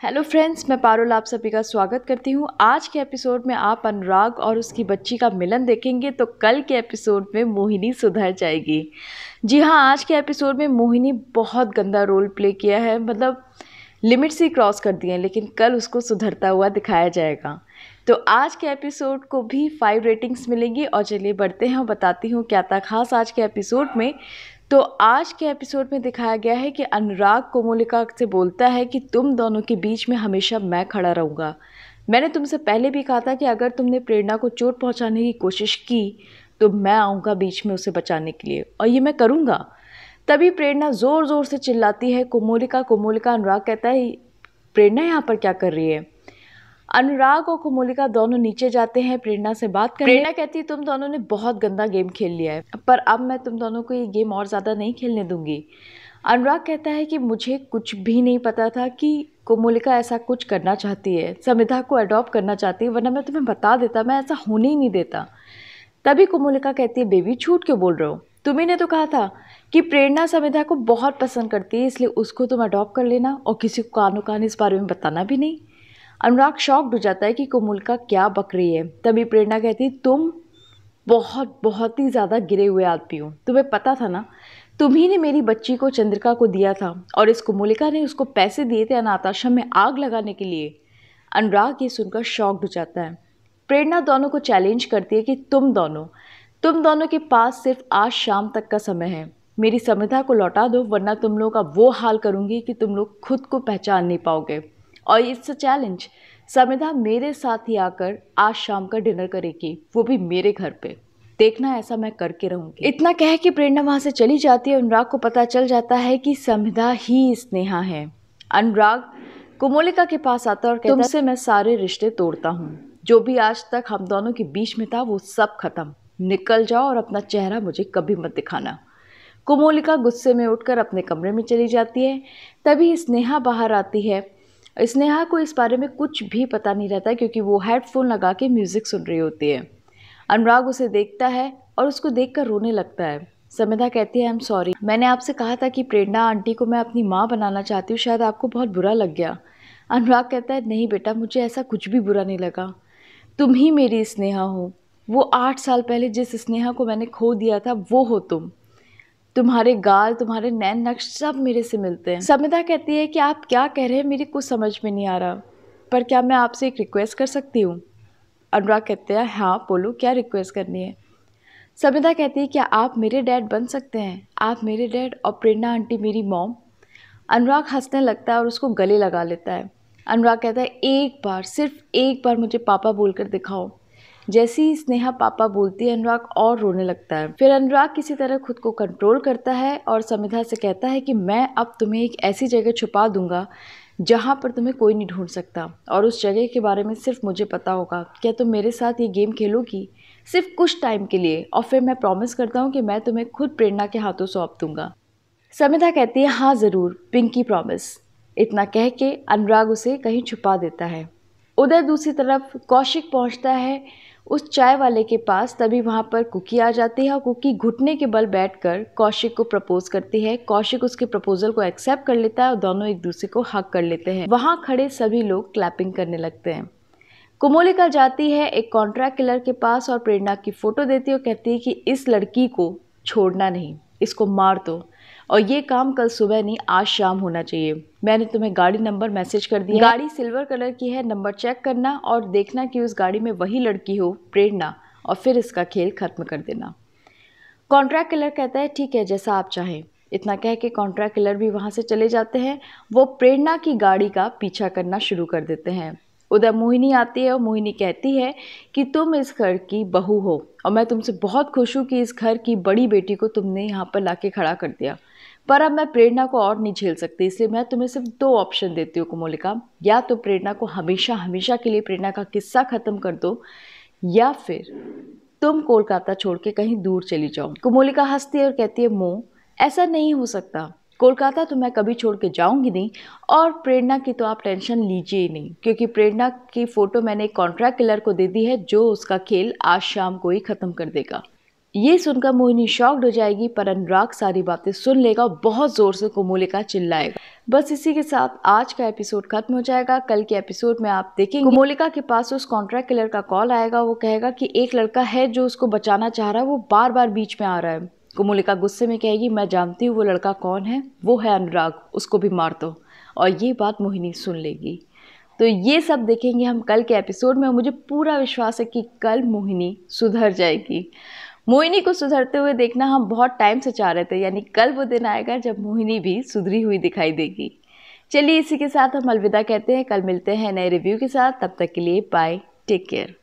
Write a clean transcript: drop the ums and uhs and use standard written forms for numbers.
Hello friends, मैं पारुल आप सभी का स्वागत करती हूँ। आज के एपिसोड में आप अनुराग और उसकी बच्ची का मिलन देखेंगे तो कल के एपिसोड में मोहिनी सुधर जाएगी। जी हाँ, आज के एपिसोड में मोहिनी बहुत गंदा रोल प्ले किया है, मतलब लिमिट्स ही क्रॉस कर दिए हैं, लेकिन कल उसको सुधरता हुआ दिखाया जाएगा। तो आज के एपिसोड को भी 5 रेटिंग्स मिलेंगी। और चलिए बढ़ते हैं और बताती हूँ क्या था खास आज के एपिसोड में। तो आज के एपिसोड में दिखाया गया है कि अनुराग कोमोलिका से बोलता है कि तुम दोनों के बीच में हमेशा मैं खड़ा रहूँगा। मैंने तुमसे पहले भी कहा था कि अगर तुमने प्रेरणा को चोट पहुँचाने की कोशिश की तो मैं आऊँगा बीच में उसे बचाने के लिए, और ये मैं करूँगा। तभी प्रेरणा ज़ोर ज़ोर से चिल्लाती है, कोमोलिका कोमोलिका। अनुराग कहता है प्रेरणा यहाँ पर क्या कर रही है। अनुराग और कोमोलिका दोनों नीचे जाते हैं प्रेरणा से बात करने। प्रेरणा कहती है तुम दोनों ने बहुत गंदा गेम खेल लिया है, पर अब मैं तुम दोनों को ये गेम और ज़्यादा नहीं खेलने दूंगी। अनुराग कहता है कि मुझे कुछ भी नहीं पता था कि कोमोलिका ऐसा कुछ करना चाहती है, समिधा को अडॉप्ट करना चाहती है, वरना मैं तुम्हें बता देता, मैं ऐसा होने ही नहीं देता। तभी कोमोलिका कहती है बेबी झूठ क्यों बोल रहे हो, तुम्ही ने तो कहा था कि प्रेरणा समिधा को बहुत पसंद करती है, इसलिए उसको तुम अडॉप्ट कर लेना और किसी को कानो कान इस बारे में बताना भी नहीं। अनुराग शॉक्ड हो जाता है कि कोमोलिका क्या बक रही है। तभी प्रेरणा कहती है तुम बहुत ही ज़्यादा गिरे हुए आदमी हो, तुम्हें पता था ना, तुम्ही ने मेरी बच्ची को चंद्रिका को दिया था और इस कोमोलिका ने उसको पैसे दिए थे अनाथ आश्रम में आग लगाने के लिए। अनुराग ये सुनकर शॉक्ड हो जाता है। प्रेरणा दोनों को चैलेंज करती है कि तुम दोनों के पास सिर्फ आज शाम तक का समय है, मेरी समिधा को लौटा दो, वरना तुम लोगों का वो हाल करूँगी कि तुम लोग खुद को पहचान नहीं पाओगे। और इट्स अ चैलेंज, समिधा मेरे साथ ही आकर आज शाम का डिनर करेगी, वो भी मेरे घर पे, देखना ऐसा मैं करके रहूंगी। इतना कह के प्रेरणा वहां से चली जाती है। अनुराग को पता चल जाता है कि समिधा ही स्नेहा है। अनुराग कोमोलिका के पास आता है और कहता है तुमसे मैं सारे रिश्ते तोड़ता हूँ, जो भी आज तक हम दोनों के बीच में था वो सब खत्म, निकल जाओ और अपना चेहरा मुझे कभी मत दिखाना। कोमोलिका गुस्से में उठकर अपने कमरे में चली जाती है। तभी स्नेहा बाहर आती है। स्नेहा को इस बारे में कुछ भी पता नहीं रहता क्योंकि वो हेडफोन लगा के म्यूज़िक सुन रही होती है। अनुराग उसे देखता है और उसको देखकर रोने लगता है। समिधा कहती है आई एम सॉरी, मैंने आपसे कहा था कि प्रेरणा आंटी को मैं अपनी माँ बनाना चाहती हूँ, शायद आपको बहुत बुरा लग गया। अनुराग कहता है नहीं बेटा, मुझे ऐसा कुछ भी बुरा नहीं लगा, तुम ही मेरी स्नेहा हो, वो 8 साल पहले जिस स्नेहा को मैंने खो दिया था वो हो तुम, तुम्हारे गाल, तुम्हारे नैन नक्श सब मेरे से मिलते हैं। समिधा कहती है कि आप क्या कह रहे हैं, मेरी कुछ समझ में नहीं आ रहा, पर क्या मैं आपसे एक रिक्वेस्ट कर सकती हूँ। अनुराग कहते हैं हाँ बोलो, क्या रिक्वेस्ट करनी है। समिधा कहती है क्या आप मेरे डैड बन सकते हैं, आप मेरे डैड और प्रेरणा आंटी मेरी मॉम। अनुराग हंसने लगता है और उसको गले लगा लेता है। अनुराग कहता है एक बार, सिर्फ एक बार मुझे पापा बोलकर दिखाओ। जैसे ही स्नेहा पापा बोलती है अनुराग और रोने लगता है। फिर अनुराग किसी तरह खुद को कंट्रोल करता है और समिधा से कहता है कि मैं अब तुम्हें एक ऐसी जगह छुपा दूंगा जहाँ पर तुम्हें कोई नहीं ढूंढ सकता, और उस जगह के बारे में सिर्फ मुझे पता होगा। क्या तुम मेरे साथ ये गेम खेलोगी, सिर्फ कुछ टाइम के लिए, और फिर मैं प्रॉमिस करता हूँ कि मैं तुम्हें खुद प्रेरणा के हाथों सौंप दूंगा। समिधा कहती है हाँ ज़रूर, पिंकी प्रॉमिस। इतना कह के अनुराग उसे कहीं छुपा देता है। उधर दूसरी तरफ कौशिक पहुँचता है उस चाय वाले के पास। तभी वहाँ पर कुकी आ जाती है और कुकी घुटने के बल बैठकर कौशिक को प्रपोज करती है। कौशिक उसके प्रपोजल को एक्सेप्ट कर लेता है और दोनों एक दूसरे को हक कर लेते हैं। वहाँ खड़े सभी लोग क्लैपिंग करने लगते हैं। कोमोलिका जाती है एक कॉन्ट्रैक्ट किलर के पास और प्रेरणा की फ़ोटो देती है और कहती है कि इस लड़की को छोड़ना नहीं, इसको मार दो, और ये काम कल सुबह नहीं आज शाम होना चाहिए। मैंने तुम्हें गाड़ी नंबर मैसेज कर दिया, गाड़ी सिल्वर कलर की है, नंबर चेक करना और देखना कि उस गाड़ी में वही लड़की हो प्रेरणा, और फिर इसका खेल ख़त्म कर देना। कॉन्ट्रैक्ट किलर कहता है ठीक है जैसा आप चाहें। इतना कह के कॉन्ट्रैक्ट किलर भी वहाँ से चले जाते हैं। वो प्रेरणा की गाड़ी का पीछा करना शुरू कर देते हैं। उधर मोहिनी आती है और मोहिनी कहती है कि तुम इस घर की बहू हो और मैं तुमसे बहुत खुश हूँ कि इस घर की बड़ी बेटी को तुमने यहाँ पर लाके खड़ा कर दिया, पर अब मैं प्रेरणा को और नहीं झेल सकती, इसलिए मैं तुम्हें सिर्फ 2 ऑप्शन देती हूँ कोमोलिका, या तो प्रेरणा को हमेशा हमेशा के लिए प्रेरणा का किस्सा ख़त्म कर दो, या फिर तुम कोलकाता छोड़ के कहीं दूर चली जाओ। कोमोलिका हंसती है और कहती है मो, ऐसा नहीं हो सकता, कोलकाता तो मैं कभी छोड़ के जाऊंगी नहीं, और प्रेरणा की तो आप टेंशन लीजिए ही नहीं, क्योंकि प्रेरणा की फ़ोटो मैंने एक कॉन्ट्रैक्ट किलर को दे दी है जो उसका खेल आज शाम को ही ख़त्म कर देगा। ये सुनकर मोहिनी शॉक्ड हो जाएगी, पर अनुराग सारी बातें सुन लेगा और बहुत ज़ोर से कोमोलिका चिल्लाएगा। बस इसी के साथ आज का एपिसोड खत्म हो जाएगा। कल के एपिसोड में आप देखेंगे कोमोलिका के पास उस कॉन्ट्रैक्ट किलर का कॉल आएगा। वो कहेगा कि एक लड़का है जो उसको बचाना चाह रहा है, वो बार बार बीच में आ रहा है। कोमोलिका गुस्से में कहेगी, मैं जानती हूँ वो लड़का कौन है, वो है अनुराग, उसको भी मार दो। और ये बात मोहिनी सुन लेगी। तो ये सब देखेंगे हम कल के एपिसोड में। मुझे पूरा विश्वास है कि कल मोहिनी सुधर जाएगी। मोहिनी को सुधरते हुए देखना हम बहुत टाइम से चाह रहे थे, यानी कल वो दिन आएगा जब मोहिनी भी सुधरी हुई दिखाई देगी। चलिए इसी के साथ हम अलविदा कहते हैं। कल मिलते हैं नए रिव्यू के साथ। तब तक के लिए बाय, टेक केयर।